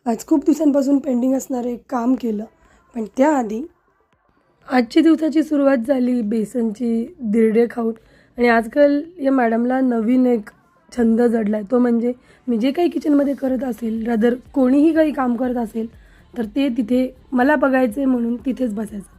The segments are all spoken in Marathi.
आज खूप दिवसांपासून पेंडिंग असणारं एक काम केलं. पण त्याआधी आजच्या दिवसाची सुरुवात झाली बेसनची दिरडे खाऊन. आणि आजकाल या मॅडमला नवीन एक छंद जडला आहे. तो म्हणजे मी जे काही किचनमध्ये करत असेल, रादर कोणीही काही काम करत असेल, तर ते तिथे मला बघायचं आहे म्हणून तिथेच बसायचं.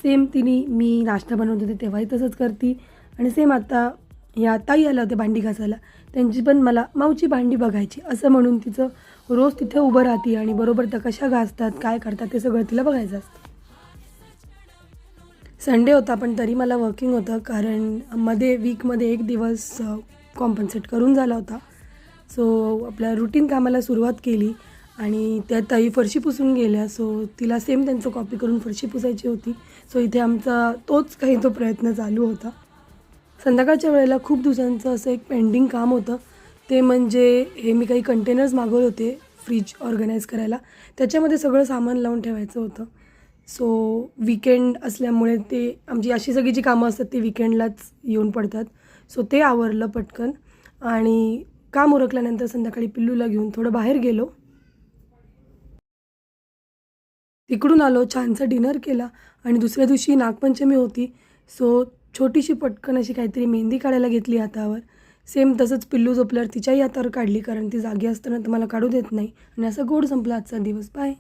सेम तिने मी नाश्ता बनवत होते तेव्हाही तसंच करते. आणि सेम आता या ताई आल्या होत्या भांडी घासायला, त्यांची पण मला माऊची भांडी बघायची असं म्हणून तिचं रोज तिथे उभं राहते आणि बरोबर त्या कशा घासतात, काय करतात ते सगळं तिला बघायचं असतं. संडे होता पण तरी मला वर्किंग होतं, कारण वीकमध्ये एक दिवस कॉम्पन्सेट करून झाला होता. सो आपल्या रुटीन कामाला सुरुवात केली आणि त्या ताई फरशी पुसून गेल्या. सो तिला सेम त्यांचं कॉपी करून फरशी पुसायची होती. सो इथे आमचा तोच काही तो प्रयत्न चालू होता. संध्याकाळच्या वेळेला खूप दिवसांचं असं एक पेंडिंग काम होतं. ते म्हणजे हे मी काही कंटेनर्स मागवले होते फ्रीज ऑर्गनाईज करायला. त्याच्यामध्ये सगळं सामान लावून ठेवायचं होतं. सो वीकेंड असल्यामुळे ते आमची अशी सगळी जी कामं असतात ती वीकेंडलाच येऊन पडतात. सो ते आवरलं पटकन आणि काम उरकल्यानंतर संध्याकाळी पिल्लूला घेऊन थोडं बाहेर गेलो. तिकडून आलो, छानसा डिनर केला आणि दुसऱ्या दिवशी नागपंचमी होती. सो छोटीशी पटकन अशी काहीतरी मेहंदी काढायला घेतली हातावर. सेम तसंच पिल्लू झोपल्यावर तिच्याही हातावर काढली, कारण ती जागी असताना तर मला काढू देत नाही. आणि असं गोड संपला आजचा दिवस. बाय.